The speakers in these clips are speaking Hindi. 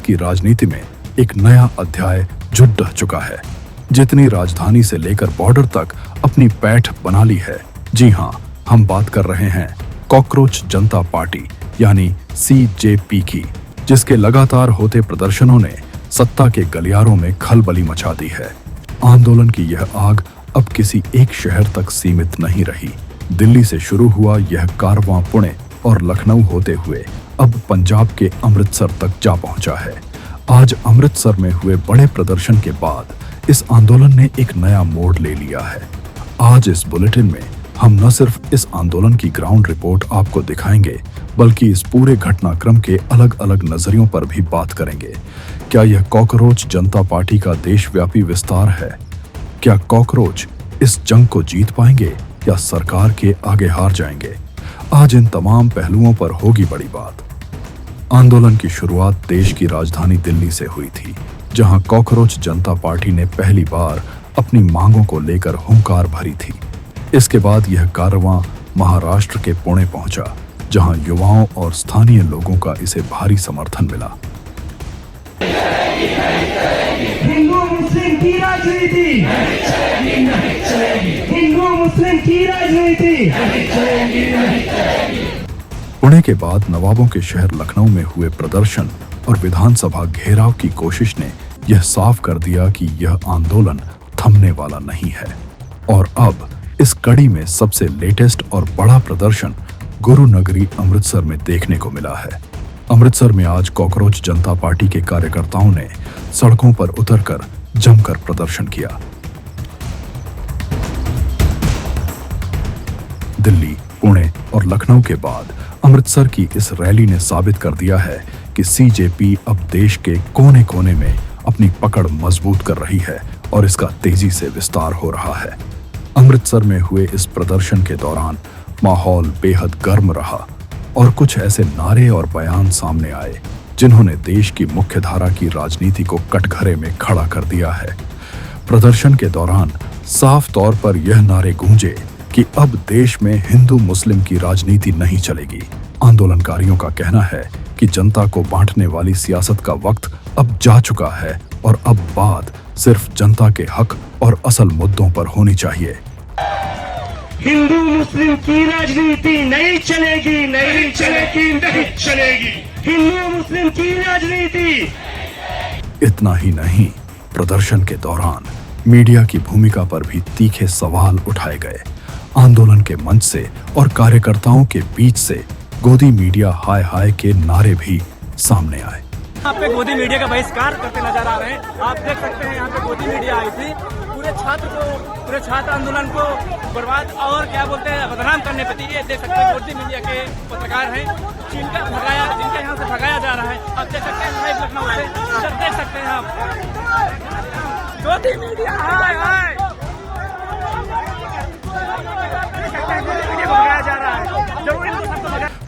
की राजनीति में एक नया अध्याय जुड़ चुका है। जितनी राजधानी से लेकर बॉर्डर तक अपनी पैठ बना ली है। जी हाँ, हम बात कर रहे हैं कॉकरोच जनता पार्टी यानी CJP की, जिसके लगातार होते प्रदर्शनों ने सत्ता के गलियारों में खलबली मचा दी है। आंदोलन की यह आग अब किसी एक शहर तक सीमित नहीं रही। दिल्ली से शुरू हुआ यह कारवां पुणे और लखनऊ होते हुए अब पंजाब के अमृतसर तक जा पहुंचा है। आज अमृतसर में हुए बड़े प्रदर्शन के बाद इस आंदोलन ने एक नया मोड़ ले लिया है। आज इस बुलेटिन में हम न सिर्फ इस आंदोलन की ग्राउंड रिपोर्ट आपको दिखाएंगे, बल्कि इस पूरे घटनाक्रम के अलग अलग नजरियों पर भी बात करेंगे। क्या यह कॉकरोच जनता पार्टी का देशव्यापी विस्तार है? क्या कॉकरोच इस जंग को जीत पाएंगे या सरकार के आगे हार जाएंगे? आज इन तमाम पहलुओं पर होगी बड़ी बात। आंदोलन की शुरुआत देश की राजधानी दिल्ली से हुई थी, जहां कॉकरोच जनता पार्टी ने पहली बार अपनी मांगों को लेकर हुंकार भरी थी। इसके बाद यह कारवां महाराष्ट्र के पुणे पहुंचा, जहां युवाओं और स्थानीय लोगों का इसे भारी समर्थन मिला। हिंदू मुस्लिम की राजनीति, हिंदू मुस्लिम की राजनीति। पुणे के बाद नवाबों के शहर लखनऊ में हुए प्रदर्शन और विधानसभा घेराव की कोशिश ने यह साफ कर दिया कि यह आंदोलन थमने वाला नहीं है। और अब इस कड़ी में सबसे लेटेस्ट और बड़ा प्रदर्शन गुरु नगरी अमृतसर में देखने को मिला है। अमृतसर में आज कॉकरोच जनता पार्टी के कार्यकर्ताओं ने सड़कों पर उतरकर जमकर प्रदर्शन किया। दिल्ली, पुणे और लखनऊ के बाद अमृतसर की इस रैली ने साबित कर दिया है कि CJP अब देश के कोने कोने में अपनी पकड़ मजबूत कर रही है और इसका तेजी से विस्तार हो रहा है। अमृतसर में हुए इस प्रदर्शन के दौरान माहौल बेहद गर्म रहा और कुछ ऐसे नारे और बयान सामने आए जिन्होंने देश की मुख्यधारा की राजनीति को कटघरे में खड़ा कर दिया है। प्रदर्शन के दौरान साफ तौर पर यह नारे गूंजे कि अब देश में हिंदू मुस्लिम की राजनीति नहीं चलेगी। आंदोलनकारियों का कहना है कि जनता को बांटने वाली सियासत का वक्त अब जा चुका है और अब बात सिर्फ जनता के हक और असल मुद्दों पर होनी चाहिए। हिंदू मुस्लिम की राजनीति नहीं चलेगी, नहीं चलेगी, नहीं चलेगी। हिंदू मुस्लिम की राजनीति। इतना ही नहीं, प्रदर्शन के दौरान मीडिया की भूमिका पर भी तीखे सवाल उठाए गए। आंदोलन के मंच से और कार्यकर्ताओं के बीच से गोदी मीडिया हाय हाय के नारे भी सामने आए। यहाँ पे गोदी मीडिया का बहिष्कार करते नजर आ रहे हैं। आप देख सकते हैं यहाँ पे गोदी मीडिया आई थी पूरे छात्र आंदोलन को बर्बाद और क्या बोलते हैं बदनाम करने पर। ये देख सकते हैं गोदी मीडिया के पत्रकार हैं जिनका यहाँ से भगाया जा रहा है। आप देख सकते हैं लाइव लखनऊ से, इधर देख सकते हैं आप गोदी मीडिया हाय हाय भगाया जा रहा है। जरूर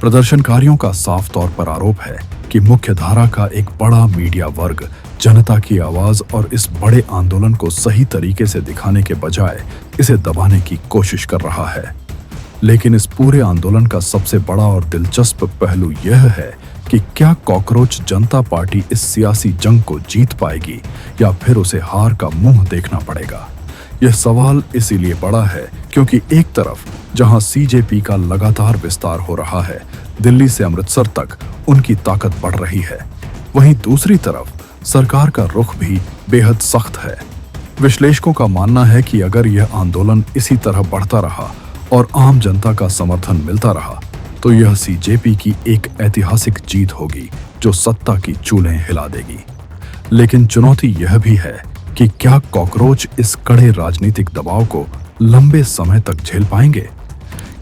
प्रदर्शनकारियों का साफ तौर पर आरोप है कि मुख्यधारा का एक बड़ा मीडिया वर्ग जनता की आवाज और इस बड़े आंदोलन को सही तरीके से दिखाने के बजाय इसे दबाने की कोशिश कर रहा है। लेकिन इस पूरे आंदोलन का सबसे बड़ा और दिलचस्प पहलू यह है कि क्या कॉकरोच जनता पार्टी इस सियासी जंग को जीत पाएगी या फिर उसे हार का मुंह देखना पड़ेगा। यह सवाल इसीलिए बड़ा है क्योंकि एक तरफ जहां CJP का लगातार विस्तार हो रहा है, दिल्ली से अमृतसर तक उनकी ताकत बढ़ रही है, वहीं दूसरी तरफ सरकार का रुख भी बेहद सख्त है। विश्लेषकों का मानना है कि अगर यह आंदोलन इसी तरह बढ़ता रहा और आम जनता का समर्थन मिलता रहा, तो यह CJP की एक ऐतिहासिक जीत होगी जो सत्ता की चूल्हें हिला देगी। लेकिन चुनौती यह भी है कि क्या कॉकरोच इस कड़े राजनीतिक दबाव को लंबे समय तक झेल पाएंगे?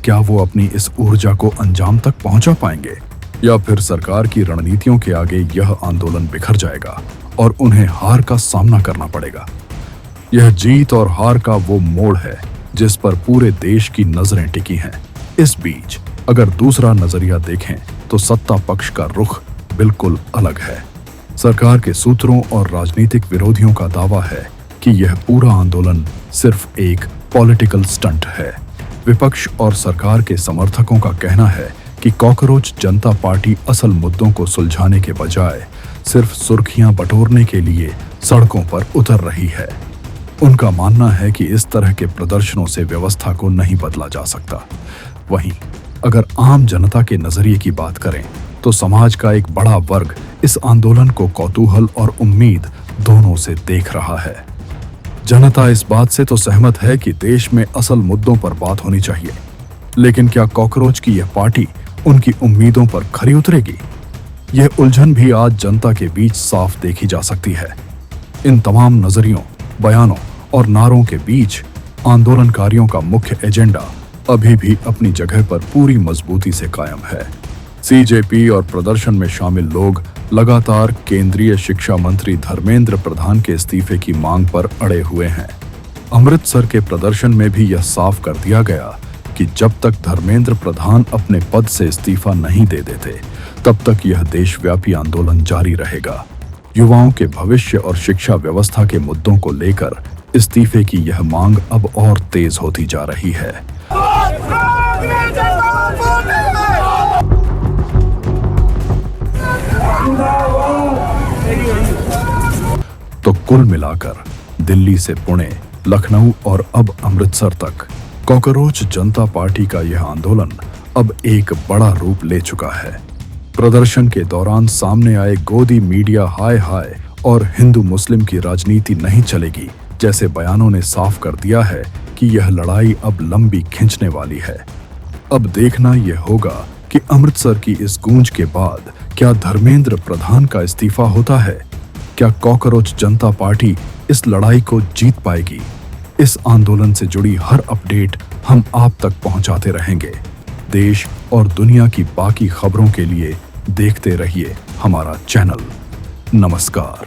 क्या वो अपनी इस ऊर्जा को अंजाम तक पहुंचा पाएंगे या फिर सरकार की रणनीतियों के आगे यह आंदोलन बिखर जाएगा और उन्हें हार का सामना करना पड़ेगा? यह जीत और हार का वो मोड़ है जिस पर पूरे देश की नजरें टिकी हैं। इस बीच अगर दूसरा नजरिया देखें तो सत्ता पक्ष का रुख बिल्कुल अलग है। सरकार के सूत्रों और राजनीतिक विरोधियों का दावा है कि यह पूरा आंदोलन सिर्फ एक पॉलिटिकल स्टंट है। विपक्ष और सरकार के समर्थकों का कहना है कि कॉकरोच जनता पार्टी असल मुद्दों को सुलझाने के बजाय सिर्फ सुर्खियां बटोरने के लिए सड़कों पर उतर रही है। उनका मानना है कि इस तरह के प्रदर्शनों से व्यवस्था को नहीं बदला जा सकता। वहीं अगर आम जनता के नजरिए की बात करें तो समाज का एक बड़ा वर्ग इस आंदोलन को कौतूहल और उम्मीद दोनों से देख रहा है। जनता इस बात से तो सहमत है कि देश में असल मुद्दों पर बात होनी चाहिए, लेकिन क्या कॉकरोच की यह पार्टी उनकी उम्मीदों पर खरी उतरेगी? यह उलझन भी आज जनता के बीच साफ देखी जा सकती है। इन तमाम नजरियों, बयानों और नारों के बीच आंदोलनकारियों का मुख्य एजेंडा अभी भी अपनी जगह पर पूरी मजबूती से कायम है। सीजेपी और प्रदर्शन में शामिल लोग लगातार केंद्रीय शिक्षा मंत्री धर्मेंद्र प्रधान के इस्तीफे की मांग पर अड़े हुए हैं। अमृतसर के प्रदर्शन में भी यह साफ कर दिया गया कि जब तक धर्मेंद्र प्रधान अपने पद से इस्तीफा नहीं दे देते, तब तक यह देशव्यापी आंदोलन जारी रहेगा। युवाओं के भविष्य और शिक्षा व्यवस्था के मुद्दों को लेकर इस्तीफे की यह मांग अब और तेज होती जा रही है। तो कुल मिलाकर दिल्ली से पुणे, लखनऊ और अब अमृतसर तक कॉकरोच जनता पार्टी का यह आंदोलन अब एक बड़ा रूप ले चुका है। प्रदर्शन के दौरान सामने आए गोदी मीडिया हाय हाय और हिंदू मुस्लिम की राजनीति नहीं चलेगी जैसे बयानों ने साफ कर दिया है कि यह लड़ाई अब लंबी खिंचने वाली है। अब देखना यह होगा कि अमृतसर की इस गूंज के बाद क्या धर्मेंद्र प्रधान का इस्तीफा होता है? क्या कॉकरोच जनता पार्टी इस लड़ाई को जीत पाएगी? इस आंदोलन से जुड़ी हर अपडेट हम आप तक पहुंचाते रहेंगे। देश और दुनिया की बाकी खबरों के लिए देखते रहिए हमारा चैनल। नमस्कार।